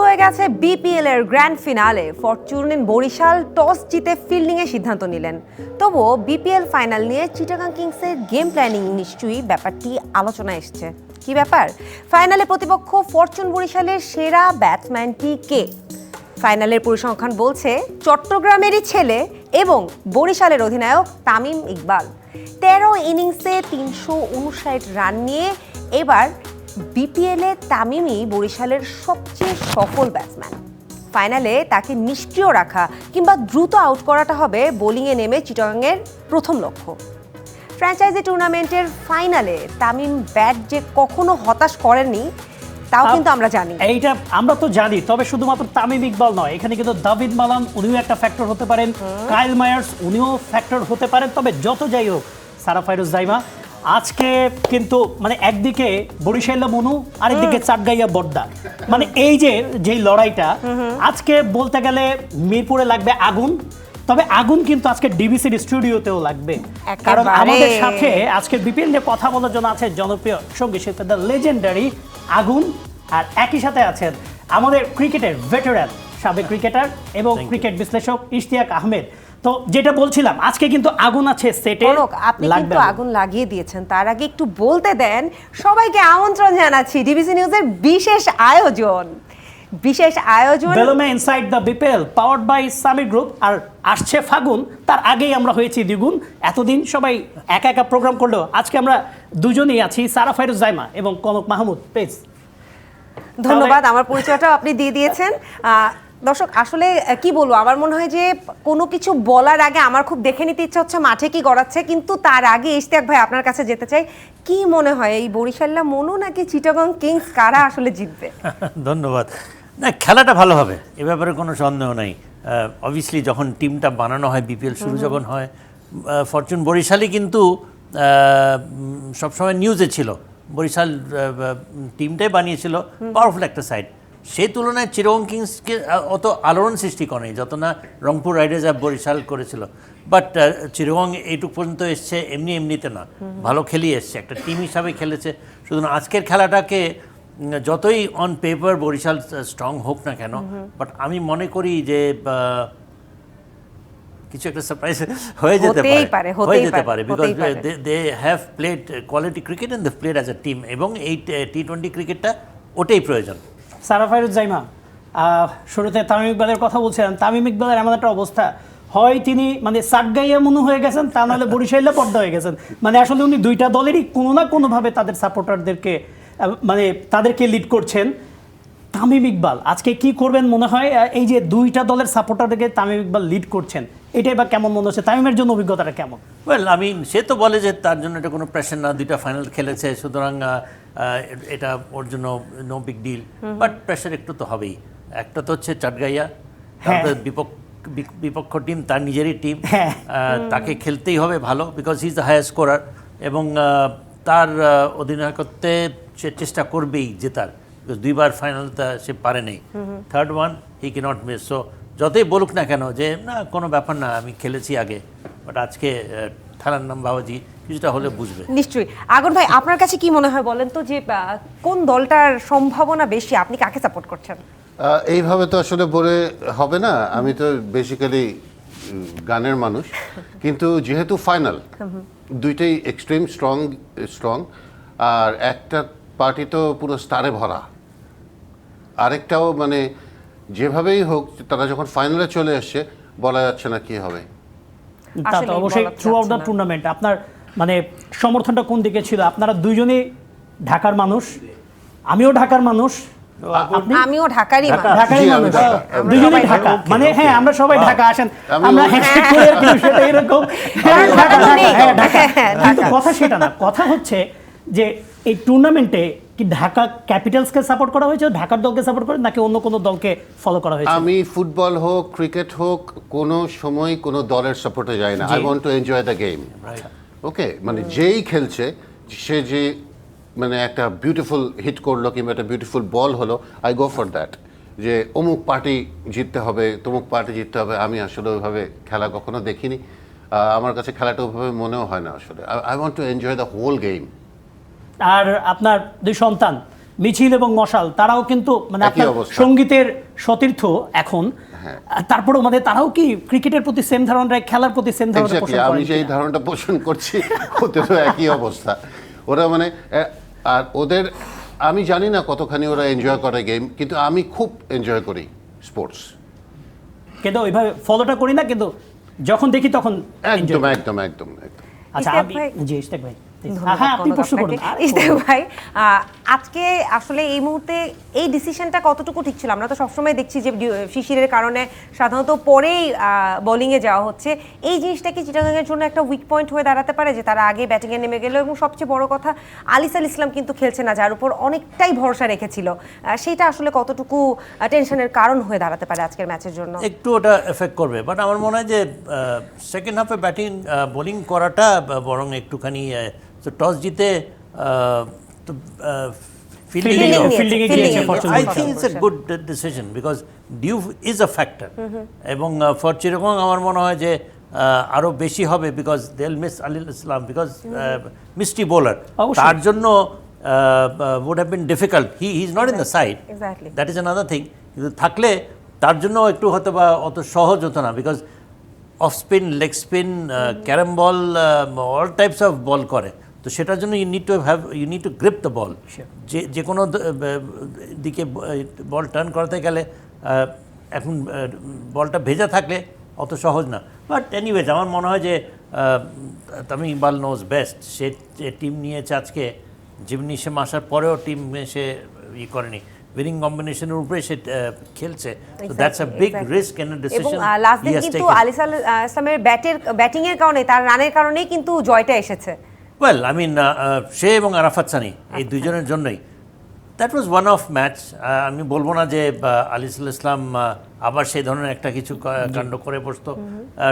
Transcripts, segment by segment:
হয়ে গেছে বিপিএল এর grand finale. Fortune Barishal toss জিতে ফিল্ডিং এর সিদ্ধান্ত নিলেন। তবুও বিপিএল ফাইনাল নিয়ে চিটাগাং কিংসের গেম প্ল্যানিং নিশ্চয়ই ব্যাপারটি আলোচনায় এসেছে। কি ব্যাপার? ফাইনালে প্রতিপক্ষ ফরচুন বরিশালের সেরা ব্যাটসম্যানটি কে? ফাইনালের পরিসংখ্যান বলছে চট্টগ্রামেরই ছেলে এবং বরিশালের অধিনায়ক তামিম ইকবাল 13 ইনিংসে 359 রান নিয়ে এবার বিপিএলে তামিমই বরিশালের সবচেয়ে সফল ব্যাটসম্যান। ফাইনালে তাকে নিষ্ক্রিয় রাখা কিংবা দ্রুত আউট করাটা হবে বোলিংয়ে নেমে চিটাগাংয়ের প্রথম লক্ষ্য। ফ্র্যাঞ্চাইজি টুর্নামেন্টের ফাইনালে তামিম ব্যাট যে কখনো হতাশ করেননি তাও কিন্তু আমরা জানি। এইটা আমরা তো জানি, তবে শুধুমাত্র তামিম ইকবাল নয়, এখানে কিন্তু দাভিদ মালান উনিও একটা ফ্যাক্টর হতে পারেন, কাইল মায়ার্স উনিও ফ্যাক্টর হতে পারেন। তবে যত যাই হোক, সারা ফাইরুজ জাইমা আজকে কিন্তু মানে একদিকে বরিশাল মনু, আরেকদিকে চাটগাইয়া বড্ডা, মানে এই যে লড়াইটা আজকে বলতে গেলে মিরপুরে লাগবে আগুন। তবে আগুন কিন্তু আজকে ডিবিসির স্টুডিওতেও লাগবে, কারণ আমাদের সাথে আজকে বিপিএল নিয়ে কথা বলার জন্য আছে জনপ্রিয় সঙ্গীত শিল্পী দ্য লেজেন্ডারি আগুন, আর একই সাথে আছেন আমাদের ক্রিকেটের ভেটেরান সাবেক ক্রিকেটার এবং ক্রিকেট বিশ্লেষক ইশতিয়াক আহমেদ। তো যেটা বলছিলাম, আজকে কিন্তু আগুন আছে সেটে, আপনি কিন্তু আগুন লাগিয়ে দিয়েছেন। তার আগে একটু বলতে দেন, সবাইকে আমন্ত্রণ জানাচ্ছি ডিবিসি নিউজের বিশেষ আয়োজন বেলমে inside the BPL powered by Summit Group. আর আসছে ফাগুন, তার আগেই আমরা হয়েছি দ্বিগুণ। এতদিন সবাই একা একা প্রোগ্রাম করলেও আজকে আমরা দুজনেই আছি, সারা ফাইরুজ জাইমা এবং কনক মাহমুদ পেজ। ধন্যবাদ, আমার পরিচয়টাও আপনি দিয়ে দিয়েছেন। দর্শক, আসলে কি বলবো, আমার মনে হয় যে কোনো কিছু বলার আগে আমার খুব দেখে নিতে ইচ্ছা হচ্ছে মাঠে কি গড়াচ্ছে, কিন্তু তার আগে ইশতিয়াক ভাই আপনার কাছে যেতে চাই, কি মনে হয় এই বরিশাল্লা মনু নাকি চিটাগাং কিংস কারা আসলে জিতবে? ধন্যবাদ। না, খেলাটা ভালো হবে, এ ব্যাপারে কোনো সন্দেহ নেই। অবভিয়াসলি যখন টিমটা বানানো হয়, বিপিএল শুরু যখন হয়, ফরচুন বরিশালই কিন্তু সবসময় নিউজে ছিল। বরিশাল টিমটাই বানিয়েছিল পাওয়ারফুল একটা সাইড। সেই তুলনায় চিটাগং কিংসকে অত আলোড়ন সৃষ্টি করেনি যত না রংপুর রাইডার্স আর বরিশাল করেছিল। বাট চিটাগং এইটুকু পর্যন্ত এসছে এমনিতে না, ভালো খেলিয়ে এসছে, একটা টিম হিসাবে খেলেছে। সুতরাং আজকের খেলাটাকে যতই অন পেপার বরিশাল স্ট্রং হোক না কেন, বাট আমি মনে করি যে কিছু একটা সারপ্রাইজ হয়ে যেতে পারে, because they have played quality cricket and they played as a team, এবং এই টি-20 ক্রিকেটটা ওটাই প্রয়োজন। সারা ফাইরুজ জাইমা, শুরুতে তামিম ইকবালের কথা বলছিলেন। তামিম ইকবালের এমন একটা অবস্থা, হয় তিনি মানে চাটগাইয়া মনু হয়ে গেছেন, তা নাহলে বরিশাইলা পর্দা হয়ে গেছেন। মানে আসলে উনি দুইটা দলেরই কোনো না কোনোভাবে তাদের সাপোর্টারদেরকে মানে তাদেরকে লিড করছেন। তামিম ইকবাল আজকে কি করবেন মনে হয়? এই যে দুইটা দলের সাপোর্টারদেরকে তামিম ইকবাল লিড করছেন, এটাই বা কেমন মনে হচ্ছে? তামিমের জন্য অভিজ্ঞতাটা কেমন? ওয়েল, সে তো বলে যে তার জন্য এটা কোনো প্রেশার না, দুইটা ফাইনাল খেলেছে, সুতরাং এটা ওর জন্য no big deal. But pressure একটু তো হবেই। একটা তো হচ্ছে চাটগাইয়া, তারপরে বিপক্ষ টিম তার নিজেরই টিম, তাকে খেলতেই হবে ভালো, because he is the highest scorer, এবং তার অধিনায়কত্বে সে চেষ্টা করবেই জেতার, বিকজ দুইবার ফাইনাল সে পারে নেই, third one he can't miss. So যতই বলুক না কেন যে না কোনো ব্যাপার না, আমি খেলেছি আগে, বাট আজকে খেলার নাম বাবাজি কিছুটা হলে বুঝবে নিশ্চয়ই। আগুন ভাই, আপনার কাছে কি মনে হয় বলেন তো, যে কোন দলটার সম্ভাবনা বেশি? আপনি কাকে সাপোর্ট করছেন? এইভাবে তো আসলে বলে হবে না, আমি তো বেসিক্যালি গানের মানুষ, কিন্তু যেহেতু ফাইনাল দুইটাই এক্সট্রিম স্ট্রং, আর একটা পার্টি তো পুরো স্টারে ভরা, আরেকটাও মানে যেভাবেই হোক তারা যখন ফাইনালে চলে আসছে বলা যাচ্ছে না কি হবে। তা তো অবশ্যই। থ্রু আউট দ্য টুর্নামেন্ট আপনার মানে সমর্থনটা কোন দিকে ছিল? আপনারা দুইজনই ঢাকার মানুষ, আমিও ঢাকার মানুষ, আমিও ঢাকারই মানুষ, দুজনেই ঢাকা, মানে হ্যাঁ আমরা সবাই ঢাকা। আসেন আমরা হ্যাশট্যাগ করে আর কিছু সেটা এরকম, কিন্তু কথা সেটা না। কথা হচ্ছে যে এই টুর্নামেন্টে কি ঢাকা ক্যাপিটালসকে সাপোর্ট করা হয়েছে, ঢাকার দলকে সাপোর্ট করে, নাকি অন্য কোনো দলকে ফলো করা হয়েছে? আমি ফুটবল হোক ক্রিকেট হোক কোনো সময় কোনো দলের সাপোর্টে যাই না। I want to enjoy the game. Okay, মানে যেই খেলছে সে যে মানে একটা বিউটিফুল হিট করলো কিংবা একটা বিউটিফুল বল হলো, আই গো ফর দ্যাট, যে অমুক পার্টি জিততে হবে তমুক পার্টি জিততে হবে। আমি আসলে ওইভাবে খেলা কখনো দেখিনি, আমার কাছে খেলাটা ওইভাবে মনেও হয় না আসলে। I want to enjoy the whole game. আর আপনার দুই সন্তান মিছিল এবং মশাল তারাও কিন্তু মানে একই আপনার অবস্থা। সঙ্গীতের সতীর্থ এখন। হ্যাঁ। তারপরেও মানে তারাও কি ক্রিকেটের প্রতি সেম ধরনের, খেলার প্রতি সেম ধরনের Exactly, পোষণ আমি করেন যেই কিনা? ধারণাটা পোষণ করছি ওদেরও একই অবস্থা। ওরা মানে আর ওদের আমি জানি না কতখানি ওরা এনজয় করে গেম, কিন্তু আমি খুব এনজয় করি স্পোর্টস। কিন্তু ওইভাবে ফলোটা করি না, কিন্তু যখন দেখি তখন enjoy একদম করি। একদম একদম একদম। আচ্ছা ইশতিয়াক আমি ভাই। জি ইশতিয়াক ভাই ধন্যবাদ হ্যাঁ আপনি কনক প্রশ্ন করুন। আপনাকে। ইশতিয়াক ভাই, আজকে আসলে এই মুহূর্তে এই ডিসিশনটা কতটুকু ঠিক ছিল? আমরা তো সবসময় দেখছি যে শিশিরের কারণে সাধারণত পরেই বোলিংয়ে যাওয়া হচ্ছে। এই জিনিসটা কি চিটাগাংয়ের জন্য একটা উইক পয়েন্ট হয়ে দাঁড়াতে পারে যে তারা আগে ব্যাটিংয়ে নেমে গেল? এবং সবচেয়ে বড় কথা, আলিসাল ইসলাম কিন্তু খেলছে না, যার উপর অনেকটাই ভরসা রেখেছিল। সেটা আসলে কতটুকু টেনশনের কারণ হয়ে দাঁড়াতে পারে আজকের ম্যাচের জন্য? একটু ওটা এফেক্ট করবে, বাট আমার মনে হয় যে সেকেন্ড হাফে বোলিং করাটা বরং একটুখানি টস জিতে Fielding এ গিয়েছে ফরচুন I বলছে। think it's a good decision because due is a factor এবং ফর চিটাগং আমার মনে হয় যে আরো বেশি হবে because they'll miss Aliss Islam because mystery bowler অবশ্যই। তার জন্য would have been difficult. He's not in the side. Exactly. That is another thing. কিন্তু থাকলে তার জন্য একটু হয়তো বা অত সহজ হতো না because off spin, leg spin, carrom ball, all types of ball করে। তো সেটার জন্য you need to grip the ball. যে কোনো দিকে বল টার্ন করতে গেলে এখন বলটা ভেজা থাকলে অত সহজ না। বাট এনিওয়েজ আমার মনে হয় যে তামিম ইকবাল নোজ বেস্ট। সে টিম নিয়েছে আজকে, যেমনি সে আসার পরেও টিম সে করেনি, উইনিং কম্বিনেশনের উপরে সে খেলছে। So that's a big risk and এবং ডিসিশন লাস্ট দিন কিন্তু আলিসাল ইসলামের ব্যাটিংয়ের কারণে, তার রানের কারণেই কিন্তু জয়টা এসেছে। ওয়েল আই মিন সে এবং আরাফাত সানি এই দুজনের জন্যই that was one of match. আমি বলবো না যে আলিসুল ইসলাম আবার সেই ধরনের একটা কিছু কাণ্ড করে বসতো।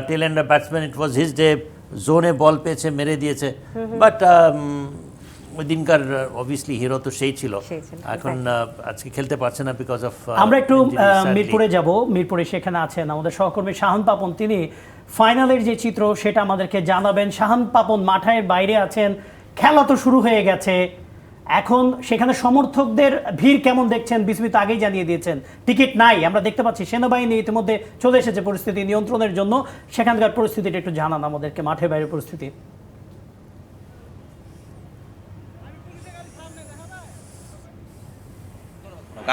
Tail ender batsman, it was his day, জোনে বল পেয়েছে, মেরে দিয়েছে। বাট ওই দিনকার অবভিয়াসলি হিরো তো সেই ছিল। এখন আজকে খেলতে পারছে না বিকজ অফ। আমরা একটু মিরপুরে যাব। মিরপুরে সেখানে আছেন আমাদের সহকর্মী শাহান পাপন, তিনি ফাইনালের যে চিত্র সেটা আমাদেরকে জানাবেন। শাহান পাপন মাঠের বাইরে আছেন, খেলা তো শুরু হয়ে গেছে, এখন সেখানে সমর্থকদের ভিড় কেমন দেখছেন? বিসমিত আগেই জানিয়ে দিয়েছেন টিকিট নাই। আমরা দেখতে পাচ্ছি সেনাবাহিনী ইতিমধ্যে চলে এসেছে পরিস্থিতি নিয়ন্ত্রণের জন্য। সেখানকার পরিস্থিতিটা একটু জানান আমাদেরকে, মাঠের বাইরের পরিস্থিতি।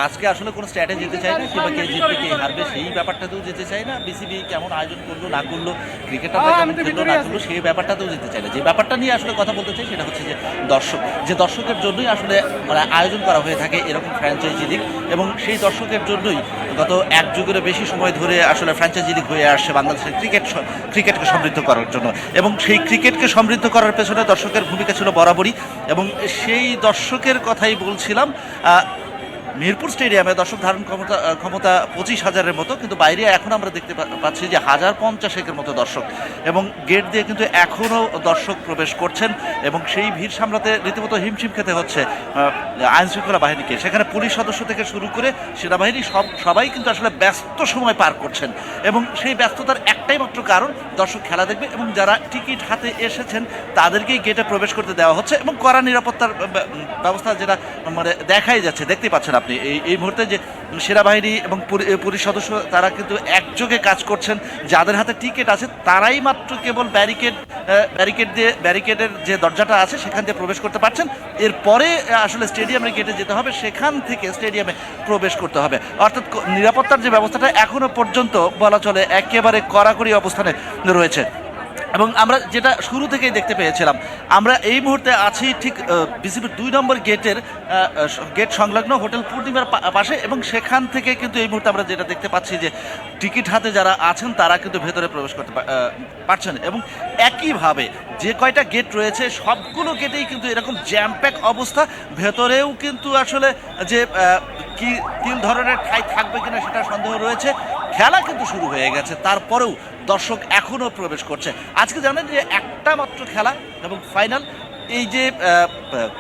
আজকে আসলে কোনো স্ট্র্যাটেজি যেতে চাই না, কিংবা কে জিতবে কে হারবে সেই ব্যাপারটাতেও যেতে চাই না। বিসিবি কেমন আয়োজন করলো না করলো, ক্রিকেটাররা কেমন খেললো না করলো সেই ব্যাপারটাতেও যেতে চাই না। যে ব্যাপারটা নিয়ে আসলে কথা বলতে চাই সেটা হচ্ছে যে দর্শকের জন্যই আসলে মানে আয়োজন করা হয়ে থাকে এরকম ফ্র্যাঞ্চাইজি লিগ, এবং সেই দর্শকের জন্যই গত এক যুগের বেশি সময় ধরে আসলে ফ্র্যাঞ্চাইজি লিগ হয়ে আসছে বাংলাদেশের ক্রিকেটকে সমৃদ্ধ করার জন্য। এবং সেই ক্রিকেটকে সমৃদ্ধ করার পেছনে দর্শকের ভূমিকা ছিল বরাবরই, এবং সেই দর্শকের কথাই বলছিলাম। মিরপুর স্টেডিয়ামে দর্শক ধারণ ক্ষমতা 25,000-এর মতো, কিন্তু বাইরে এখন আমরা দেখতে পাচ্ছি যে 1,050-এর মতো দর্শক, এবং গেট দিয়ে কিন্তু এখনও দর্শক প্রবেশ করছেন, এবং সেই ভিড় সামলাতে রীতিমতো হিমশিম খেতে হচ্ছে আইনশৃঙ্খলা বাহিনীকে। সেখানে পুলিশ সদস্য থেকে শুরু করে সেনাবাহিনী সবাই কিন্তু আসলে ব্যস্ত সময় পার করছেন, এবং সেই ব্যস্ততার একটাই মাত্র কারণ দর্শক খেলা দেখবে, এবং যারা টিকিট হাতে এসেছেন তাদেরকেই গেটে প্রবেশ করতে দেওয়া হচ্ছে, এবং কড়া নিরাপত্তার ব্যবস্থা যেটা মানে দেখাই যাচ্ছে, দেখতেই পাচ্ছেন আপনি এই মুহূর্তে যে সেনাবাহিনী এবং পুলিশ সদস্য তারা কিন্তু একযোগে কাজ করছেন। যাদের হাতে টিকিট আছে তারাই মাত্র কেবল ব্যারিকেডের যে দরজাটা আছে সেখান দিয়ে প্রবেশ করতে পারছেন। এরপরে আসলে স্টেডিয়ামের গেটে যেতে হবে, সেখান থেকে স্টেডিয়ামে প্রবেশ করতে হবে। অর্থাৎ নিরাপত্তার যে ব্যবস্থাটা এখনো পর্যন্ত বলা চলে একেবারে কড়াকড়ি অবস্থানে রয়েছে। এবং আমরা যেটা শুরু থেকেই দেখতে পেয়েছিলাম, আমরা এই মুহূর্তে আছি ঠিক বিসিবির 2 নম্বর গেট সংলগ্ন হোটেল পূর্ণিমার পাশে, এবং সেখান থেকে কিন্তু এই মুহূর্তে আমরা যেটা দেখতে পাচ্ছি যে টিকিট হাতে যারা আছেন তারা কিন্তু ভেতরে প্রবেশ করতে পারছেন। এবং একইভাবে যে কয়টা গেট রয়েছে সবগুলো গেটেই কিন্তু এরকম জ্যাম প্যাক অবস্থা। ভেতরেও কিন্তু আসলে যে কি ধরনের ঠাই থাকবে কিনা সেটা সন্দেহ রয়েছে। খেলা কিন্তু শুরু হয়ে গেছে, তারপরেও দর্শক এখনও প্রবেশ করছে। আজকে জানেন যে একটা মাত্র খেলা এবং ফাইনাল, এই যে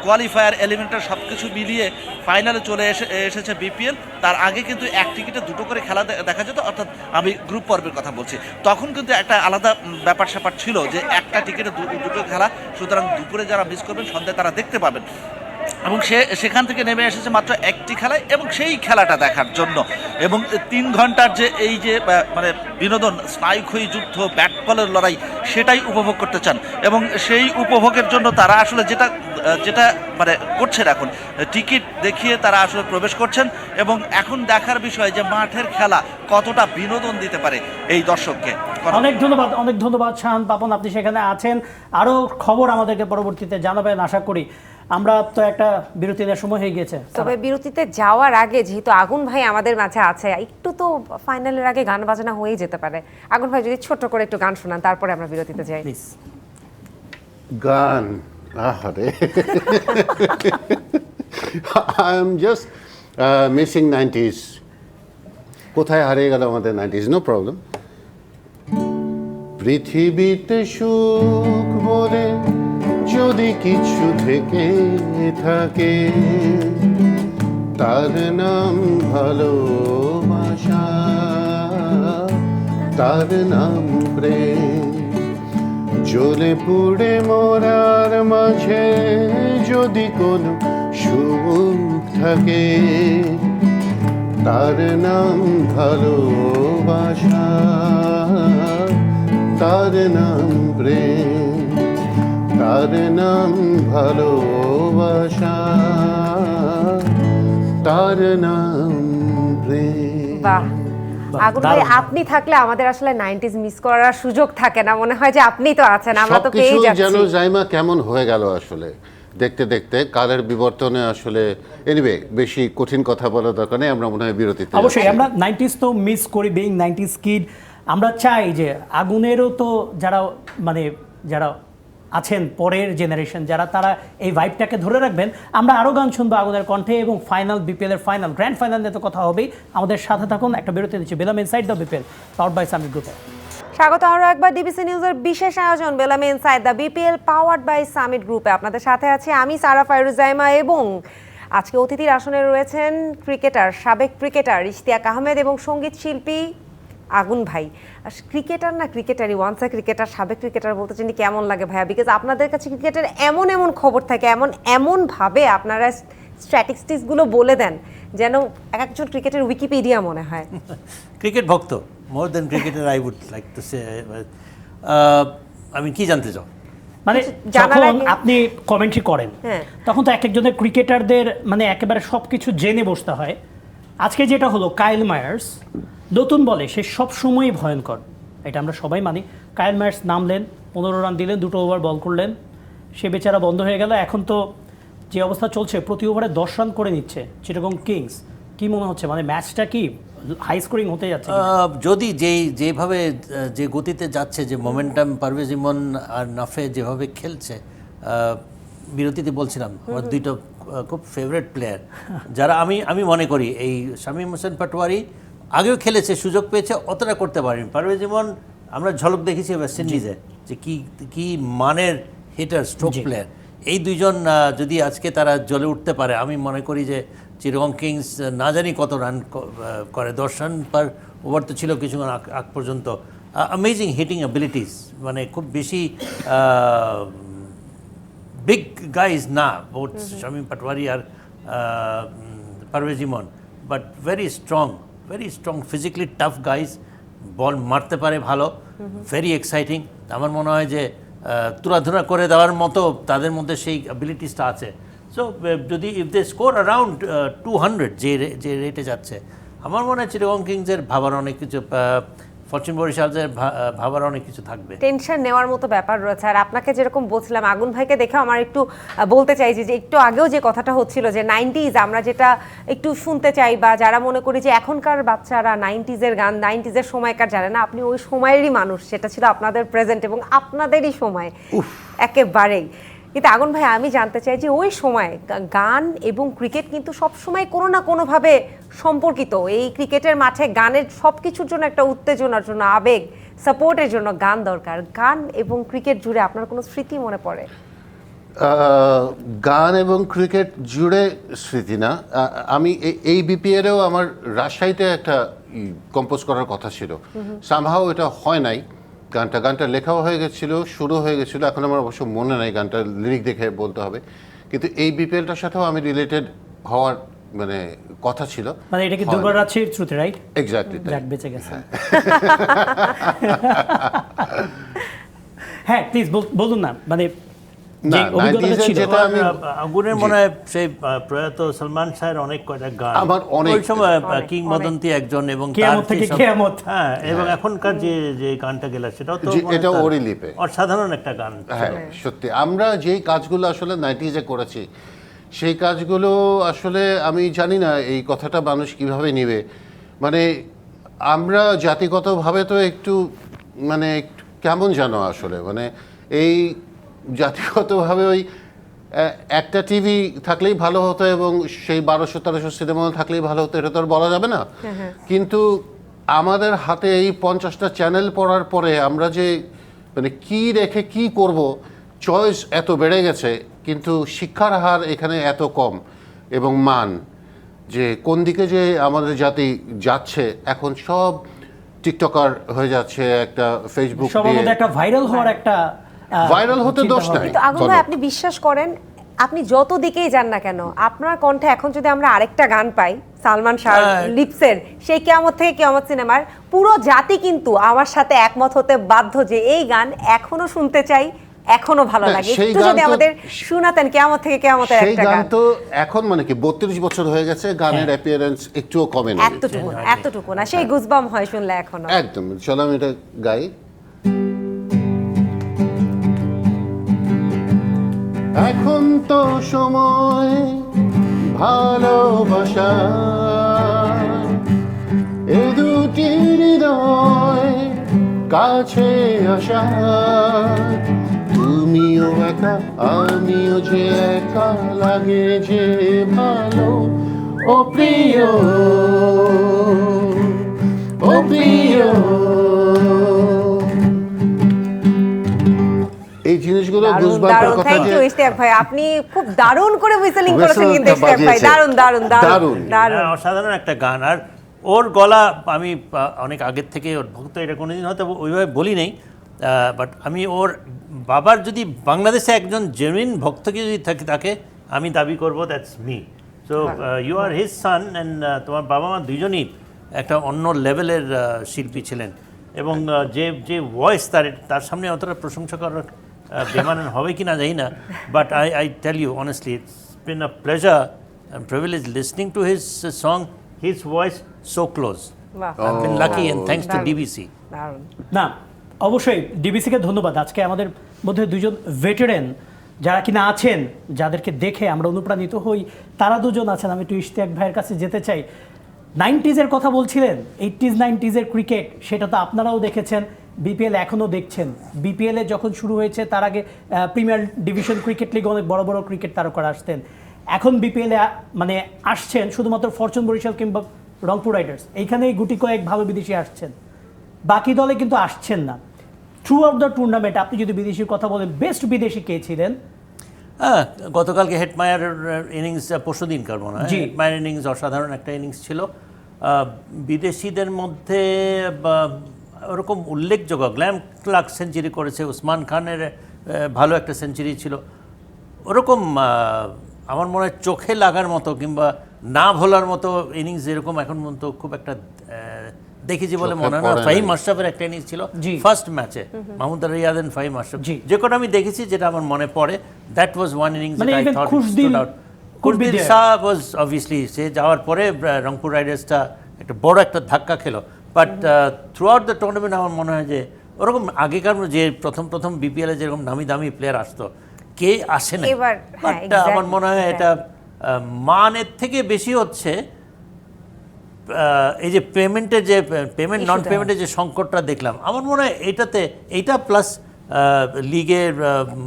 কোয়ালিফায়ার এলিমেন্টার সব কিছু মিলিয়ে ফাইনালে চলে এসেছে বিপিএল। তার আগে কিন্তু এক টিকিটে 2টো করে খেলা দেখা যেত, অর্থাৎ আমি গ্রুপ পর্বের কথা বলছি। তখন কিন্তু একটা আলাদা ব্যাপার স্যাপার ছিল যে একটা টিকিটে 2টো খেলা, সুতরাং দুপুরে যারা মিস করবেন সন্ধ্যায় তারা দেখতে পাবেন। এবং সে সেখান থেকে নেমে এসেছে মাত্র একটি খেলায় এবং সেই খেলাটা দেখার জন্য এবং 3 ঘন্টার যে এই যে মানে বিনোদন, স্নায়ুক্ষয়ী যুদ্ধ, ব্যাট বলের লড়াই, সেটাই উপভোগ করতে চান এবং সেই উপভোগের জন্য তারা আসলে যেটা মানে করছেন এখন, টিকিট দেখিয়ে তারা আসলে প্রবেশ করছেন এবং এখন দেখার বিষয় যে মাঠের খেলা কতটা বিনোদন দিতে পারে এই দর্শককে। অনেক ধন্যবাদ শাহান পাপন, আপনি সেখানে আছেন। আরও খবর আমাদেরকে পরবর্তীতে জানাবেন আশা করি। আমরা তো একটা বিরতি নেওয়ার সময় হয়ে গেছে। তবে বিরতিতে যাওয়ার আগে যেহেতু আগুন ভাই আমাদের মাঝে আছে, একটু তো ফাইনালের আগে গান বাজনা হয়েই যেতে পারে। আগুন ভাই যদি ছোট্ট করে একটু গান শোনান, তারপরে আমরা বিরতিতে যাই। প্লিজ। গান, আহারে I am just missing 90s। কোথায় হারিয়ে গেল আমাদের 90s? No problem. পৃথিবীতে সুখ বলে যদি কিছু থেকে থাকে, তার নাম ভালোবাসা, তার নাম প্রেম। জ্বলে পুড়ে মরার মাঝে যদি কোনো সুখ থাকে, তার নাম ভালোবাসা, তার নাম প্রেম, তার নাম ভালোবাসা, তার নাম প্রেম। বাহ, আগুন ভাই আপনি থাকলে আমাদের আসলে 90s মিস করার সুযোগ থাকে না, মনে হয় যে আপনিই তো আছেন, আমরা তো পেয়ে সবকিছু যেন যাচ্ছি। জাইমা কেমন হয়ে গেল আসলে দেখতে দেখতে, কালের বিবর্তনে আসলে। এনিওয়ে, বেশি কঠিন কথা বলা দরকার নেই, আমরা মনে হয় বিরতিতে অবশ্যই যাচ্ছি। আমরা 90s তো মিস করি, বিং 90s কিড। আমরা চাই যে আগুনেরও তো যারা আছেন পরের জেনারেশন, তারা এই ভাইবটাকে ধরে রাখবেন। আমরা আরও গান শুনবো আগুনের কণ্ঠে এবং ফাইনাল, বিপিএলের ফাইনাল, গ্র্যান্ড ফাইনাল নিয়ে তো কথা হবেই। আমাদের সাথে থাকুন, একটা বিরতি দিচ্ছি। বেলাম inside the BPL, powered by Summit গ্রুপে। স্বাগত আরো একবার ডিবিসি নিউজের বিশেষ আয়োজন বেলাম inside the BPL, powered by Summit গ্রুপে। আপনাদের সাথে আছি আমি সারা ফাইরুজ জাইমা এবং আজকে অতিথির আসনে রয়েছেন সাবেক ক্রিকেটার ইশতিয়াক আহমেদ এবং সঙ্গীত শিল্পী আগুন ভাই। ক্রিকেটার না ক্রিকেটারই, ওয়ান্স আ ক্রিকেটার, সাবেক ক্রিকেটার বলতে চিনি কেমন লাগে ভাইয়া? বিকজ আপনাদের কাছে ক্রিকেটের এমন এমন খবর থাকে, এমনভাবে আপনারা স্ট্র্যাটেজিসগুলো বলে দেন যেন একজন ক্রিকেটের উইকিপিডিয়া মনে হয়। ক্রিকেট ভক্ত, more than cricketer I would like to say. আমি কি জানতে চাও? মানে জানার যখন আগে- আপনি কমেন্ট্রি করেন হ্যাঁ। তখন তো এক একজনের ক্রিকেটারদের একেবারে সব কিছু জেনে বসতে হয়। আজকে যেটা হলো, কাইল মায়ার্স নতুন বলে সে সবসময়ই ভয়ঙ্কর, এটা আমরা সবাই মানি। কাইল মায়ার্স নামলেন, 15 রান দিলেন, 2 ওভার বল করলেন, সে বেচারা বন্ধ হয়ে গেল। এখন তো যে অবস্থা চলছে, প্রতি ওভারে 10 রান করে নিচ্ছে চিটাগং কিংস। কি মনে হচ্ছে, ম্যাচটা কি হাই স্কোরিং হতে যাচ্ছে? যদি যেভাবে যে গতিতে যাচ্ছে, যে মোমেন্টাম, পারভেজ ইমন আর নাফে যেভাবে খেলছে, বিরতিতে বলছিলাম আমার দুইটা খুব ফেভারিট প্লেয়ার, যারা আমি মনে করি এই শামীম হোসেন পাটোয়ারি আগেও খেলেছে, সুযোগ পেয়েছে, অতটা করতে পারেনি। পারভেজ ইমন আমরা ঝলক দেখেছি ওয়েস্ট ইন্ডিজে, যে কি মানের হিটার, স্ট্রোক প্লেয়ার। এই দুইজন যদি আজকে তারা জ্বলে উঠতে পারে, আমি মনে করি যে চিটাগং কিংস না জানি কত রান করে, 10 রান পার ওভার তো ছিল কিছুক্ষণ আগ পর্যন্ত। অ্যামেজিং হিটিং অ্যাবিলিটিস, খুব বেশি বিগ গাইজ না, বোথ শামীম পাটোয়ারি আর Parvez Emon, but very strong, physically tough guys, ball মারতে পারে ভালো, ভেরি এক্সাইটিং। আমার মনে হয় যে তুলাধুলা করে দেওয়ার মতো তাদের মধ্যে সেই অ্যাবিলিটিসটা আছে। সো যদি ইফ দে স্কোর অ্যারাউন্ড 200 যে রেটে যাচ্ছে, আমার মনে হয় চিটাগং কিংসের ভাবার অনেক কিছু, ফরচুন বরিশালের ভাবার অনেক কিছু থাকবে। টেনশন নেওয়ার মতো ব্যাপার রয়েছে। আর আপনাকে যেরকম বলছিলাম, আগুন ভাইকে দেখে আমার একটু বলতে চাই যে একটু আগেও যে কথাটা হচ্ছিল যে 90s আমরা যেটা একটু শুনতে চাই, বা যারা মনে করি যে এখনকার বাচ্চারা 90s-এর গান, 90s-এর সময়কার জানে না, আপনি ওই সময়েরই মানুষ, সেটা ছিল আপনাদের প্রেজেন্ট এবং আপনাদেরই সময় একেবারেই। কিন্তু আগুন ভাই, আমি জানতে চাই যে ওই সময় গান এবং ক্রিকেট কিন্তু সবসময় কোনো না কোনোভাবে সম্পর্কিত। এই ক্রিকেটের মাঠে গানের সব কিছুর জন্য একটা উত্তেজনার জন্য, আবেগ, সাপোর্টের জন্য গান দরকার। গান এবং ক্রিকেট জুড়ে আপনার কোনো স্মৃতি মনে পড়ে? গান এবং ক্রিকেট জুড়ে স্মৃতি না, আমি এই বিপিএলেও আমার রাজশাহীতে একটা কম্পোজ করার কথা ছিল, সামহাও এটা হয় নাই। গানটা লেখাও হয়ে গেছিলো, শুরু হয়ে গেছিলো, এখন আমার অবশ্য মনে নাই, গানটা লিরিক দেখে বলতে হবে। কিন্তু এই বিপিএলটার সাথেও আমি রিলেটেড হওয়ার মানে কথা ছিল। মানে এটা কি দুর্বার রাজশাহীর থ্রুতে, রাইট? এক্স্যাক্টলি। যাক বেঁচে গেছে। হ্যাঁ প্লিজ বলুন না, মানে যে না, অভিজ্ঞতাটা 90s ছিল। যেটা আমি আগুনের মনে হয় সেই প্রয়াত সলমান শাহের অনেক কয়টা গান আমার অনেক ওই সময় কিংবদন্তি একজন, এবং তার কিয়ামত থেকে যেসব- কিয়ামত। হ্যাঁ, এবং এখনকার যে গানটা গেল সেটাও তো জি, মনে হয় এটাও তার ওরই লিপে। অসাধারণ একটা গান। হ্যাঁ সত্যি আমরা যেই কাজগুলো আসলে 90s করেছি সেই কাজগুলো আসলে আমি জানি না এই কথাটা মানুষ কিভাবে নেবে। মানে আমরা জাতিগতভাবে তো একটু মানে একটু কেমন জানো আসলে, মানে এই জাতিগতভাবে ওই একটা টিভি থাকলেই ভালো হতো এবং সেই 1200-1300 সিনেমা থাকলেই ভালো হতো, এটা তো আর বলা যাবে না। কিন্তু আমাদের হাতে এই 50টা চ্যানেল পড়ার পরে আমরা যে মানে কি রেখে কি করব, চয়েস এত বেড়ে গেছে কিন্তু শিক্ষার হার এখানে এত কম এবং মান, যে কোন দিকে যে আমাদের জাতি যাচ্ছে। এখন সব টিকটকার হয়ে যাচ্ছে, একটা ফেসবুক সবার দিয়ে মধ্যে একটা ভাইরাল হওয়ার একটা ভাইরাল হতে দোষ নাই। কিন্তু আগুন ভাই আপনি বিশ্বাস করেন, আপনি যত দিকেই যান না কেন, আপনার কণ্ঠে এখন যদি আমরা আরেকটা গান পাই সালমান শাহ লিপসের সেই কিয়ামত থেকে কিয়ামত সিনেমার, পুরো জাতি কিন্তু আমার সাথে একমত হতে বাধ্য যে এই গান এখনো শুনতে চাই, এখনো ভালো হ্যাঁ, লাগে। সেই একটু গান যদি তো- আমাদের শোনাতেন কিয়ামত থেকে কিয়ামতের সেই একটা গান গান। তো এখন মানে কি 32 বছর হয়ে গেছে, গানের অ্যাপিয়ারেন্স একটুও কমে না। এতটুকু না, সেই গুজবাম হয় শুনলে এখনো। একদম, চলো আমি এটা গাই। এখন তো সময় ভালোবাসা, এ দুটি হৃদয় কাছে আসা, তুমিও একা আমিও যে একা, লাগে যে ভালো ও প্রিয়, ও প্রিয়। এই জিনিসগুলো গুজবাম্পের কথা থ্যাংক যে ইউ ইশতিয়াক ভাই, আপনি খুব দারুণ করে হুইসেলিং করেছেন কিন্তু হুইসেলটা ইশতিয়াক ভাই, বাজিয়েছে। দারুণ দারুণ দারুণ। দারুণ দারুণ। হ্যাঁ, অসাধারণ একটা গান। আর ওর গলা আমি অনেক আগের থেকে ওর ভক্ত, এটা কোনোদিন হয়তো ওইভাবে বলি নেই, বাট আমি ওর বাবার যদি বাংলাদেশে একজন জেনুইন ভক্তকে যদি থাকে আমি দাবি করবো that's me. So you are his son, and তোমার বাবা মা দুজনই একটা অন্য লেভেলের শিল্পী ছিলেন, এবং যে ভয়েস তার সামনে অতটা প্রশংসা করার বেমানান হবে কি না জানি না, but I tell you honestly it's been a pleasure and privilege listening to his song, his voice so close. বাহ, I've been lucky, and thanks to দারুণ। DBC. দারুণ। না অবশ্যই ডিবিসিকে ধন্যবাদ। আজকে আমাদের মধ্যে দুজন ভেটেরেন যারা কিনা আছেন, যাদেরকে দেখে আমরা অনুপ্রাণিত হই, তারা দুজন আছেন। আমি একটু ইশতিয়াক ভাইয়ের কাছে যেতে চাই। 90s কথা বলছিলেন, 80s 90s ক্রিকেট, সেটা তো আপনারাও দেখেছেন, বিপিএল এখনও দেখছেন। বিপিএল যখন শুরু হয়েছে তার আগে প্রিমিয়ার ডিভিশন ক্রিকেট লিগে অনেক বড় বড় ক্রিকেট তারকারা আসতেন। এখন বিপিএলে মানে আসছেন শুধুমাত্র ফরচুন বরিশাল কিংবা রংপুর রাইডার্স, এইখানেই গুটি কয়েক ভালো বিদেশি আসছেন, বাকি দলে কিন্তু আসছেন না। থ্রু আউট দ্য টুর্নামেন্ট আপনি যদি বিদেশির কথা বলেন, বেস্ট বিদেশি কে ছিলেন? গতকালকে হেটমায়ারের ইনিংস, পরশুদিন কারণ জি। হেটমায়ার ইনিংস অসাধারণ একটা ইনিংস ছিল। বিদেশিদের মধ্যে ওরকম উল্লেখযোগ্য গ্ল্যাম ক্লার্ক সেঞ্চুরি করেছে, উসমান খানের ভালো একটা সেঞ্চুরি ছিল। ওরকম আমার মনে হয় চোখে লাগার মতো কিংবা না ভোলার মতো ইনিংস এরকম এখন পর্যন্ত খুব একটা দেখেছি বলে মনে হয় না। ফাহিম আশরাফের একটা ইনিংস ছিল ফার্স্ট ম্যাচে, মাহমুদ রিয়াদ এন্ড ফাহিম আশরাফ, যে কটা আমি দেখেছি যেটা আমার মনে পড়ে, that was one innings that I thought stood out. Kuldeep Shah was obviously, সে যাওয়ার পরে রংপুর রাইডার্সটা একটা বড় একটা ধাক্কা খেলো, but throughout the tournament আমার মনে হয় যে ওরকম আগেকার যে প্রথম বিপিএলে যেরকম নামি দামি প্লেয়ার আসতো, কে আসে না। এবার বাট আমার মনে হয় এটা মানের থেকে বেশি হচ্ছে এই যে পেমেন্টের যে নন পেমেন্টের যে সংকটটা দেখলাম, আমার মনে হয় এইটা প্লাস লিগের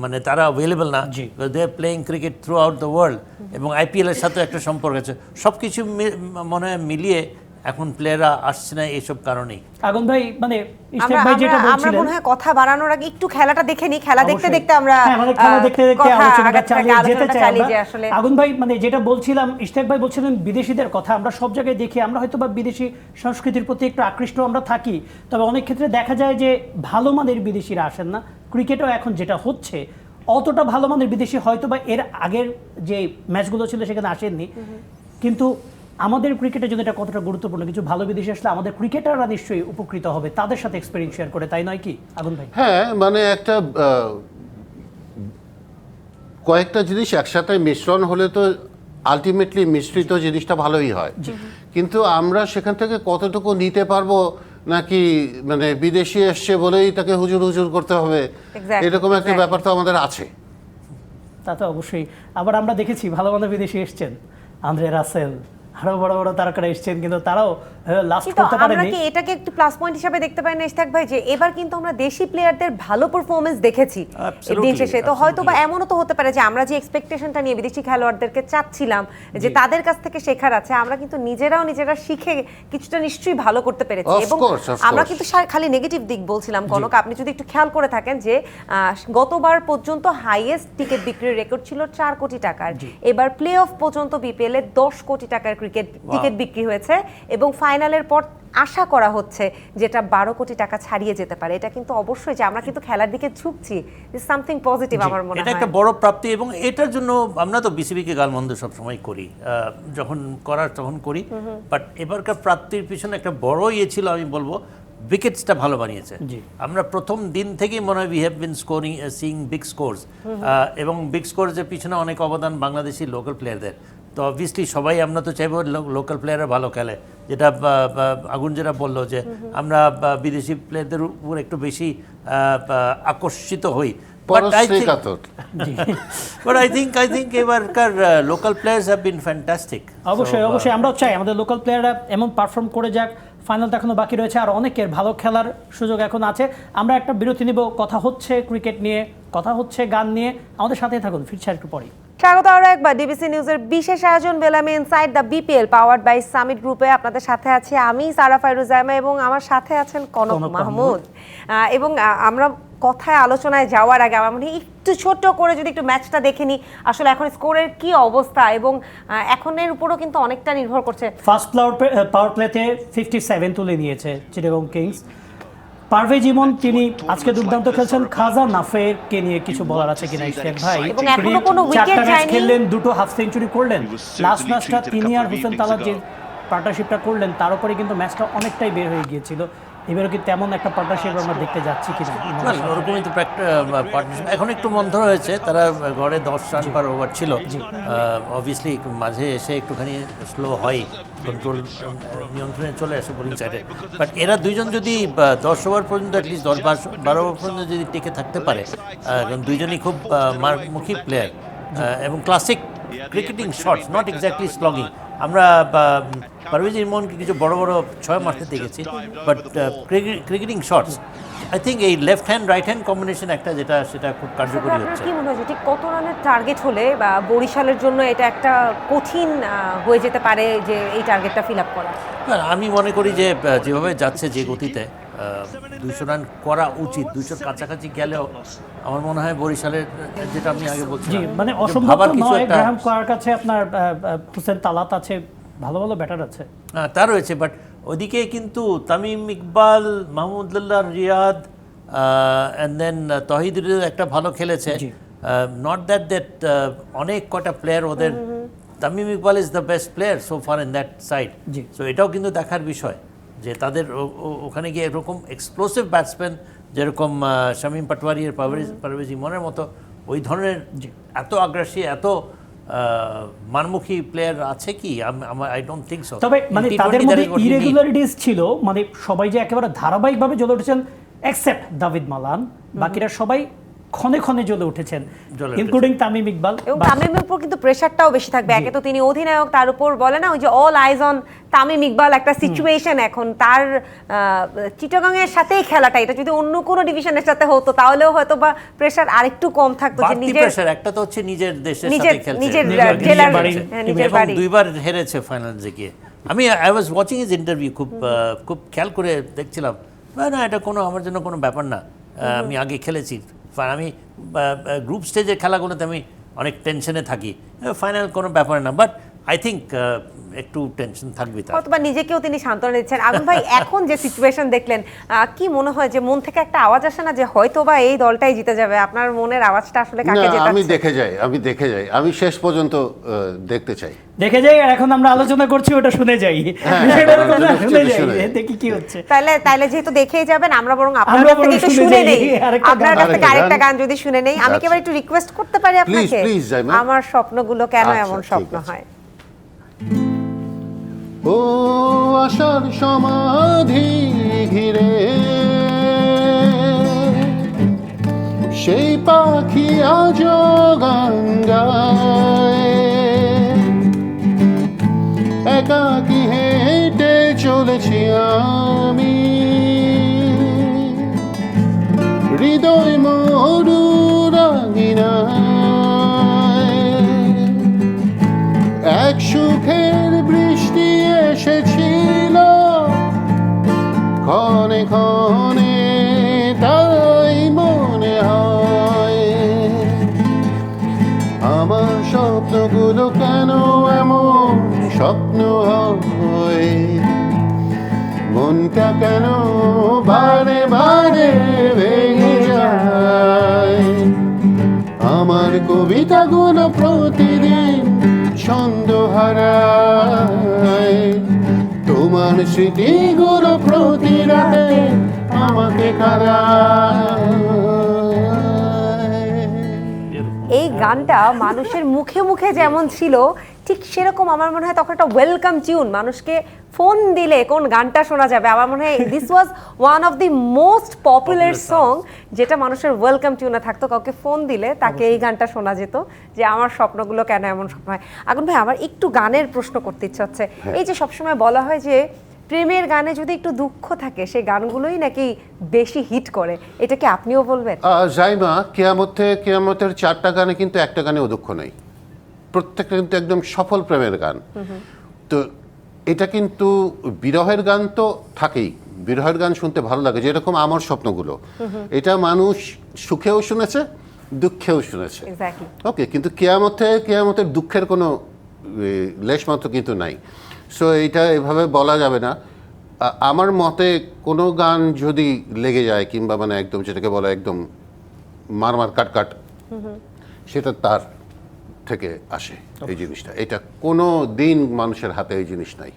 মানে তারা অ্যাভেলেবল না, they are playing cricket throughout the world, এবং আইপিএল এর সাথে একটা সম্পর্ক আছে, সব কিছু মনে হয় মিলিয়ে এখন প্লেয়াররা আসছে না এইসব কারণেই। আগুন ভাই, মানে ইশতিয়াক ভাই যেটা আমরা বলছিলেন, মনে হয় কথা বাড়ানোর আগে একটু খেলাটা দেখে নিই। খেলা দেখতে দেখতে আমরা খেলা দেখতে দেখতে আলোচনাটা চালিয়ে যেতে চাই আসলে। আগুন ভাই, মানে যেটা বলছিলাম, ইশতিয়াক ভাই বলছিলেন বিদেশিদের কথা, আমরা সব জায়গায় দেখি, আমরা হয়তো বা বিদেশি সংস্কৃতির প্রতি একটু আকৃষ্ট আমরা থাকি, তবে অনেক ক্ষেত্রে দেখা যায় যে ভালো মানের বিদেশিরা আসেন না। ক্রিকেটও এখন যেটা হচ্ছে, অতটা ভালো মানের বিদেশি হয়তো বা এর আগের যে ম্যাচগুলো ছিল সেখানে আসেননি, কিন্তু আমাদের ক্রিকেটে যদি এটা কতটা গুরুত্বপূর্ণ, কিছু ভালো বিদেশি আসলে আমাদের ক্রিকেটাররা নিশ্চয়ই উপকৃত হবে তাদের সাথে এক্সপিরিয়েন্স শেয়ার করে, তাই নয় কি আগুন ভাই? হ্যাঁ, মানে একটা কয়েকটা জিনিস একসাথে মিশ্রণ হলে তো আলটিমেটলি মিশ্রিত জিনিসটা ভালোই হয়, কিন্তু আমরা সেখান থেকে কতটুকু নিতে পারবো, নাকি মানে বিদেশি এসছে বলেই তাকে হুজুর হুজুর করতে হবে, Exactly, এরকম একটা exactly. ব্যাপার তো আমাদের আছে। তা তো অবশ্যই। আবার আমরা দেখেছি ভালো ভালো বিদেশি এসছেন, আন্দ্রে রাসেল, আরো বড় বড় তারকারা এসছেন, কিন্তু তারাও লাস্ট কিন্তু করতে আমরা পারেনি। কি এটাকে একটু প্লাস পয়েন্ট হিসেবে দেখতে পাই না ইশতাক ভাই, যে এবার কিন্তু আমরা দেশি প্লেয়ারদের ভালো পারফরমেন্স দেখেছি Absolutely, দিন শেষে, তো হয়তো বা absolutely. এমনও তো হতে পারে যে আমরা যে এক্সপেকটেশনটা নিয়ে বিদেশি খেলোয়াড়দেরকে চাচ্ছিলাম যে তাদের কাছ থেকে শেখার আছে, আমরা কিন্তু নিজেরা শিখে কিছুটা নিশ্চয়ই ভালো করতে পেরেছি। Of এবং course, of আমরা course. কিন্তু খালি নেগেটিভ দিক বলছিলাম কনক, আপনি যদি একটু খেয়াল করে থাকেন যে গতবার পর্যন্ত হাইয়েস্ট টিকিট বিক্রির রেকর্ড ছিল 4 কোটি টাকার, এবার প্লে অফ পর্যন্ত বিপিএল এ 10 কোটি টাকার টিকিট বিক্রি হয়েছে, এবং ফাইনালের পর আশা করা হচ্ছে যেটা 12 কোটি টাকা ছাড়িয়ে যেতে পারে। এটা কিন্তু অবশ্যই যে আমরা কিন্তু খেলার দিকে ঝুঁকছি, ইজ সামথিং পজিটিভ আমার মনে এটা হয়। একটা বড় প্রাপ্তি, এবং এটার জন্য আমরা তো বিসিবিকে গালমন্দ সবসময় করি, যখন করার তখন করি, বাট এবারকার প্রাপ্তির পিছনে একটা বড় ইয়ে ছিল, আমি বলবো উইকেটসটা ভালো বানিয়েছে। আমরা প্রথম দিন থেকেই মনে হয় we have been scoring seeing big scores, এবং বিগ স্কোরসের পিছনে অনেক অবদান বাংলাদেশি লোকাল প্লেয়ারদের। তো অবভিয়াসলি সবাই আমরা তো চাইবো লোকাল প্লেয়াররা ভালো খেলে, যেটা আগুন যেটা বললো যে আমরা বিদেশি প্লেয়ারদের উপর একটু বেশি আকর্ষিত হই। But I think এবারকার local players have been fantastic. অবশ্যই আমরাও চাই আমাদের লোকাল প্লেয়াররা এমন পারফর্ম করে যাক। ফাইনাল তো এখনো বাকি রয়েছে, আর অনেকের ভালো খেলার সুযোগ এখন আছে। আমরা একটা বিরতি নিব, কথা হচ্ছে ক্রিকেট নিয়ে, কথা হচ্ছে গান নিয়ে, আমাদের সাথেই থাকুন, ফিরছি একটু পরেই। স্বাগত আরো একবার ডিবিসি নিউজের বিশেষ আয়োজন বেলামি inside the BPL powered by Summit গ্রুপে। আপনাদের সাথে আছি আমি সারা ফাইরুজ জাইমা, এবং আমার সাথে আছেন কনক মাহমুদ। এবং আমরা কথায় আলোচনায় যাওয়ার আগে আমার মনে হয় একটু ছোট করে যদি একটু ম্যাচটা দেখে নিই, আসলে এখন স্কোরের কি অবস্থা, এবং এখনের উপরও কিন্তু অনেকটা নির্ভর করছে। ফার্স্ট পাওয়ার প্লেতে 57 তুলে নিয়েছে চিটাগং কিংস। পারভেজ ইমন তিনি আজকে দুর্দান্ত খেলছেন। খাজা নাফেরকে নিয়ে কিছু বলার আছে কিনা ইশতিয়াক ভাই? এবং এখনো কোনো উইকেট যায়নি, খেললেন, দুটো হাফ সেঞ্চুরি করলেন। লাস্ট ম্যাচটা তিনি আর হোসেন তালাত যে পার্টনারশিপটা করলেন তার উপরে কিন্তু ম্যাচটা অনেকটাই বের হয়ে গিয়েছিল। এবারও কি তেমন একটা পার্টনারশিপ আমরা দেখতে যাচ্ছি কিনা? ওরকমই তো পার্টনারশিপ এখন একটু মন্থ হয়েছে, তারা গড়ে 10 রান পার ওভার ছিল। অবভিয়াসলি মাঝে এসে একটুখানি স্লো হয়, কন্ট্রোল নিয়ন্ত্রণে চলে আসে বোলিং সাইডে। বাট এরা দুইজন যদি 10 ওভার পর্যন্ত অ্যাটলিস্ট 10-12 ওভার পর্যন্ত যদি টিকে থাকতে পারে, কারণ দুইজনই খুব মারমুখী প্লেয়ার এবং classic cricketing shots, not exactly slogging. আমরা পারভেজ ইমনকে কিছু বড় বড় 6 মারতে দেখেছি, but cricketing shots I think এই left hand right hand combination একটা যেটা সেটা খুব কার্যকরী আপনার হচ্ছে। কি মনে হয় ঠিক কত রানের টার্গেট হলে বা বরিশালের জন্য এটা একটা কঠিন হয়ে যেতে পারে যে এই টার্গেটটা ফিল আপ করা? আমি মনে করি যে যেভাবে যাচ্ছে যে গতিতে 200 রান করা উচিত, 200 কাছাকাছি গেলেও আমার মনে হয় বরিশালের, যেটা আমি আগে বলছি, জি মানে অসম্ভব নয়। গ্রাহাম ক্লার্ক আছে, আপনার হোসেন তালাত আছে, ভালো ভালো ব্যাটার আছে, তা রয়েছে। বাট ওদিকে কিন্তু তামিম ইকবাল, মাহমুদুল্লাহ রিয়াদ, অ্যান্ড দেন তহিদুর একটা ভালো খেলেছে। নট দ্যাট অনেক কটা প্লেয়ার ওদের, Tamim Iqbal is the best player so far in that side. So এটাও কিন্তু দেখার বিষয় যে তাদের ওখানে গিয়ে এরকম এক্সপ্লোসিভ ব্যাটসম্যান যেরকম শামীম পাটোয়ারি আর পারভেজ ইমনের মতো ওই ধরনের এত আগ্রাসী, এত মানমুখী প্লেয়ার আছে কি? I don't think so. তবে মানে তাদের মধ্যে ইরেগুলারিটিস ছিল, মানে সবাই যে একেবারে ধারাবাহিকভাবে জ্বলে উঠেছেন এক্সেপ্ট দাভিদ মালান, বাকিরা সবাই ক্ষণে ক্ষণে জ্বলে উঠেছেন, ইনক্লুডিং তামিম ইকবাল। এবং তামিমের উপর কিন্তু প্রেসারটাও বেশি থাকবে, একে তো তিনি অধিনায়ক, তার উপর বলে না ওই যে all eyes on Tamim Iqbal একটা সিচুয়েশন এখন তার চিটাগং এর সাথেই খেলাটা, এটা যদি অন্য কোনো ডিভিশনের সাথে হতো তাহলেও হয়তো বা প্রেসার আরেকটু কম থাকতো, যে নিজের প্রেসার একটা তো হচ্ছে নিজের দেশের সাথে খেলছে, নিজের এবং 2 বার হেরেছে ফাইনালে গিয়ে। আমি I was watching his interview, খুব খেয়াল করে দেখছিলাম, না এটা কোনো আমার জন্য কোনো ব্যাপার না, আমি আগে খেলেছি, আমি গ্রুপ স্টেজের খেলাগুলোতে আমি অনেক টেনশনে থাকি, ফাইনাল কোনো ব্যাপার না। বাট আই থিঙ্ক একটু টেনশন থাকবে তার। অথবা নিজেকেও তিনি সান্ত্বনা দিচ্ছেন। আগুন ভাই, এখন যে সিচুয়েশন দেখলেন, কি মনে হয় যে মন থেকে একটা আওয়াজ আসে না যে হয়তো বা এই দলটাই জিতে যাবে? আপনার মনের আওয়াজটা আসলে না, কাকে আমি জেতাচ্ছে? দেখে যাই, আমি শেষ পর্যন্ত দেখতে চাই। দেখে যাই, আর এখন আমরা আলোচনা করছি ওটা শুনে যাই, বিষয়টার কথা শুনে যাই, শুনে যাই। দেখি কি হচ্ছে। তাহলে যেহেতু দেখেই যাবেন, আমরা বরং আপনার আমরা কাছ থেকে বরং একটু শুনে শুনে যাই, নেই, আরেকটা আপনার গান। কাছ থেকে আরেকটা আরেকটা গান। গান যদি শুনে নেই। আমি কি এবার একটু রিকোয়েস্ট করতে পারি আপনাকে? please, জাইমা। আমার স্বপ্নগুলো কেন আচ্ছা, এমন ঠিক স্বপ্ন আছে। হয়? ও আশার সমাধি ঘিরে সেই পাখি আজ গান গায়, একাকী হেঁটে চলেছি আমি হৃদয় মরু রাঙিনায়, এক সুখের বৃষ্টি এসেছিল ক্ষণে ক্ষণে, তাই মনে হয় আমার স্বপ্নগুলো কেন এমন স্বপ্ন হয়, মনটা কেন বারে বারে ভেঙে যায়, আমার কবিতাগুলো প্রতিদিন ছন্দ হারায়, তোমার স্মৃতিগুলো প্রতি রাতে আমাকে কারায়। এই গানটা মানুষের মুখে মুখে যেমন ছিল, ঠিক সেরকম আমার মনে হয় তখন একটা ওয়েলকাম টিউন। মানুষকে ফোন দিলে কোন গানটা শোনা যাবে, আমার মনে হয় this was one of the most popular song, যেটা মানুষের ওয়েলকাম টিউনে থাকতো। কাউকে ফোন দিলে তাকে এই গানটা শোনা যেত, যে আমার স্বপ্নগুলো কেন এমন স্বপ্ন হয়। আগুন ভাই, আমার একটু গানের প্রশ্ন করতে ইচ্ছে হচ্ছে। এই যে সবসময় বলা হয় যে প্রেমের গানে যদি একটু দুঃখ থাকে, সেই গানগুলোই নাকি বেশি হিট করে, এটা কি আপনিও বলবেন? জাইমা, কেয়ামতের 4টা গানে কিন্তু একটা গানেও দুঃখ নেই, প্রত্যেকটা কিন্তু একদম সফল প্রেমের গান। তো এটা কিন্তু বিরহের গান তো থাকেই, বিরহের গান শুনতে ভালো লাগে, যেরকম আমার স্বপ্নগুলো, এটা মানুষ সুখেও শুনেছে, দুঃখেও শুনেছে। এক্স্যাক্টলি। ওকে, কিন্তু কেয়ামতের দুঃখের কোনো লেশমাত্র কিন্তু নাই। সো এটা এভাবে বলা যাবে না। আমার মতে কোনো গান যদি লেগে যায়, কিংবা মানে একদম যেটাকে বলে একদম মারমার কাট, সেটা তার থেকে আসে এই জিনিসটা। এটা কোনো দিন মানুষের হাতে এই জিনিস নাই,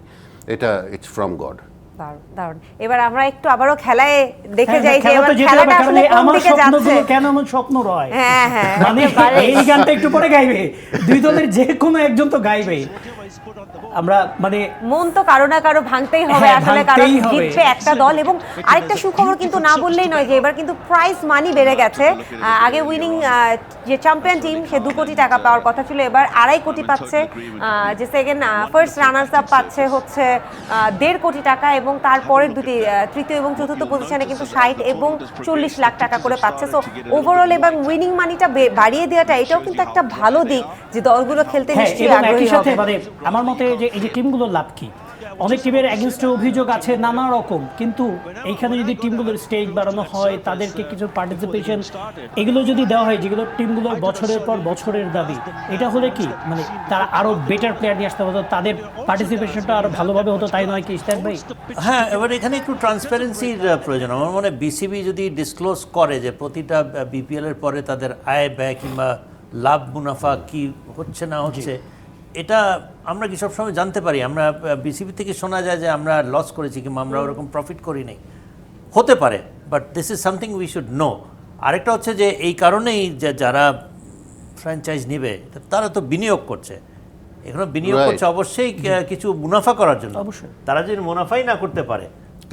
এটা ইটস ফ্রম গড। দারুণ, দারুণ। এবার আমরা একটু আবারও খেলায় দেখে হ্যাঁ, যাই যে খেলা এবার তো যেতে খেলাটা হবে, কারণ আসলে এই কোন আমার দিকে যাচ্ছে। স্বপ্নগুলো কেন এমন স্বপ্ন রয়, হ্যাঁ হ্যাঁ, মানে একেবারে। এই গানটা একটু পরে গাইবে, দুই দলের যে কোনো একজন তো গাইবে। আমরা মানে মন তো কারো না কারো ভাঙতেই হবে হ্যাঁ, আসলে, কারণ ভাঙতেই হবে। জিতছে একটা দল। এবং আরেকটা সুখবর কিন্তু না বললেই নয় যে এবার কিন্তু প্রাইজ মানি বেড়ে গেছে। আগে উইনিং যে চ্যাম্পিয়ন টিম, সে 2 কোটি টাকা পাওয়ার কথা ছিল, এবার 2.5 কোটি পাচ্ছে। যে সেকেন্ড ফার্স্ট রানার্স আপ পাচ্ছে হচ্ছে 1.5 কোটি টাকা, এবং তারপরের দুটি তৃতীয় এবং চতুর্থ পজিশনে কিন্তু 60 এবং 40 লাখ টাকা করে পাচ্ছে। সো ওভারঅল এবং উইনিং মানিটা বাড়িয়ে দেওয়াটা, এটাও কিন্তু একটা ভালো দিক, যে দলগুলো খেলতে হ্যাঁ, নিশ্চয়ই এবং আগ্রহী একই সাথে হবে। মানে আমার মতে যে এই যে টিমগুলোর লাভ কি, অনেক টিমের এগেনস্টে অভিযোগ আছে নানা রকম, কিন্তু এইখানে যদি টিমগুলোর স্টেজ বাড়ানো হয়, তাদেরকে কিছু পার্টিসিপেশন এগুলো যদি দেওয়া হয়, যেগুলো টিমগুলোর বছরের পর বছরের দাবি, এটা হলে কি মানে তারা আরো বেটার প্লেয়ার নিয়ে আসতে হতো, তাদের পার্টিসিপেশনটা আরো ভালোভাবে হতো, তাই নয় কি ইস্তাক ভাই? হ্যাঁ, এবার এখানে একটু ট্রান্সপারেন্সির প্রয়োজন। আমার মনে হয় বিসিবি যদি ডিসক্লোজ করে যে প্রতিটা বিপিএল এর পরে তাদের আয় ব্যয় কিংবা লাভ মুনাফা কি হচ্ছে না হচ্ছে, এটা আমরা কি সবসময় জানতে পারি? আমরা বিসিবি থেকে শোনা যায় যে আমরা লস করেছি কিংবা আমরা ওরকম প্রফিট করি নাই, হতে পারে, but this is something we should know. আরেকটা হচ্ছে যে এই কারণেই যে যারা ফ্র্যাঞ্চাইজ নেবে তারা তো বিনিয়োগ করছে, এখানে বিনিয়োগ Right. করছে অবশ্যই কিছু মুনাফা করার জন্য। অবশ্যই। তারা যদি মুনাফাই না করতে পারে,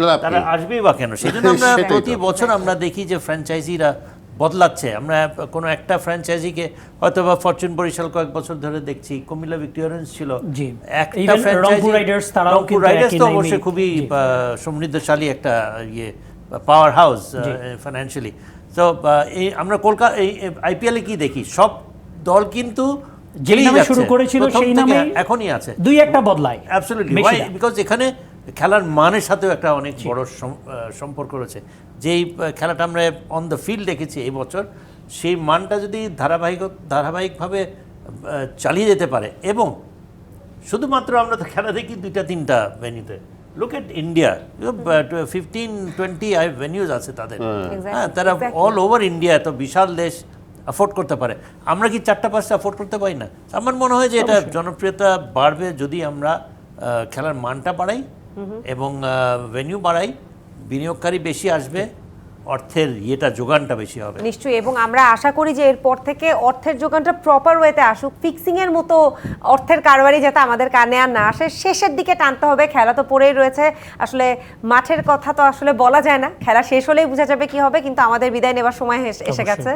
লাভ তারা কি? আসবেই বা কেন? সেই জন্য আমরা সেটাই তো। প্রতি বছর আমরা দেখি যে ফ্র্যাঞ্চাইজিরা বদলাচ্ছে। আমরা কোনো একটা ফ্র্যাঞ্চাইজিকে হয়তো বা ফরচুন বরিশাল কয়েক বছর ধরে দেখছি, কুমিল্লা ভিক্টোরিয়ান্স ছিল জি। একটা Even ফ্র্যাঞ্চাইজি, রংপুর রাইডার্স তারাও রংপুর কিন্তু রাইডার্স একই তো লাইনেই। অবশ্যই খুবই জি। সমৃদ্ধশালী একটা পাওয়ার হাউস ফাইন্যান্সিয়ালি। তো এই আমরা কলকাতা এই আইপিএলে কি দেখি, সব দল কিন্তু যেই নামে যাচ্ছে। শুরু করেছিল প্রথম সেই থেকে নামে এখনই আছে। দুই একটা বদলায় অ্যাবসলিউটলি, বেশি না। বিকজ এখানে খেলার মানের সাথেও একটা অনেক বড় সম্পর্ক রয়েছে। যেই খেলাটা আমরা অন দ্য ফিল্ড দেখেছি এই বছর, সেই মানটা যদি ধারাবাহিকভাবে চালিয়ে যেতে পারে এবং শুধুমাত্র আমরা তো খেলা দেখি 2-3টা ভেন্যুতে। লুক এট ইন্ডিয়া, 15-20 ভেন্যুজ আছে তাদের। হ্যাঁ, তারা অল ওভার ইন্ডিয়া, এত বিশাল দেশ অ্যাফোর্ড করতে পারে। আমরা কি 4টা-5টা অ্যাফোর্ড করতে পারি না? আমার মনে হয় যে এটা জনপ্রিয়তা বাড়বে যদি আমরা খেলার মানটা বাড়াই এবং ভেন্যু বাড়াই, বিনিয়োগকারী বেশি আসবে, অর্থের যোগানটা বেশি হবে। নিশ্চয়ই, এবং আমরা আশা করি যে এরপর থেকে অর্থের যোগানটা প্রপার ওয়েতে আসুক, ফিক্সিং এর মতো অর্থের কারবারি যাতে আমাদের কানে আর না আসে। শেষের দিকে টানতে হবে, খেলা তো পড়েই রয়েছে। আসলে মাঠের কথা তো আসলে বলা যায় না, খেলা শেষ হলেই বোঝা যাবে কি হবে, কিন্তু আমাদের বিদায় নেবার সময় এসে গেছে।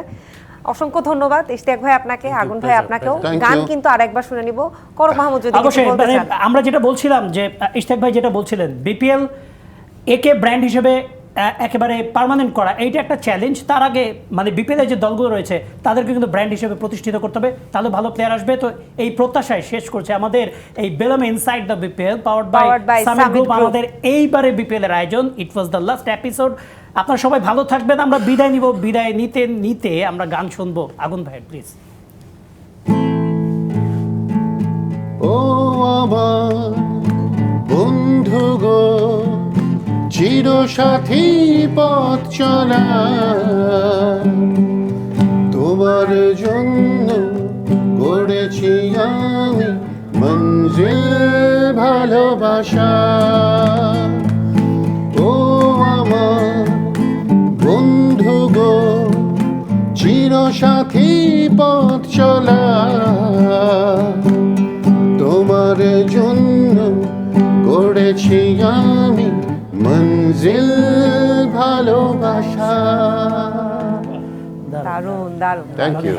অসংখ্য ধন্যবাদ ইশতিয়াক ভাই আপনাকে, আগুন ভাই আপনাকেও। Thank you. গান কিন্তু আরেকবার শুনে নিব। করো মাহমুদ যদি কিছু অবশ্যই, বলতে মানে চান। আমরা যেটা বলছিলাম যে ইশতিয়াক ভাই যেটা বলছিলেন, বিপিএল একে ব্র্যান্ড হিসেবে একেবারে পার্মানেন্ট করা, এইটা একটা চ্যালেঞ্জ। তার আগে মানে বিপিএল এর যে দলগুলো রয়েছে তাদেরকে কিন্তু ব্র্যান্ড হিসেবে প্রতিষ্ঠিত করতে হবে, তাহলে ভালো প্লেয়ার আসবে। তো এই প্রত্যাশায় শেষ করছে আমাদের এই বেলম inside the BPL powered by Summit group. আমাদের এইবারে বিপিএল এর আয়োজন, it was the last episode. আপনারা সবাই ভালো থাকবেন, আমরা বিদায় নিব। বিদায় নিতে নিতে আমরা গান শুনবো আগুন ভাইয়ের, প্লিজ। ও আমার বন্ধু গো, চিরসাথী পথ চলা, তোমার জন্য গড়েছি আমি মঞ্জিল ভালোবাসা। ও আমার বন্ধু গো, চিরসাথী পথ চলা, তোমার জন্য গড়েছি আমি মঞ্জিল ভালোবাসা। দারুণ দারুণ। Thank you.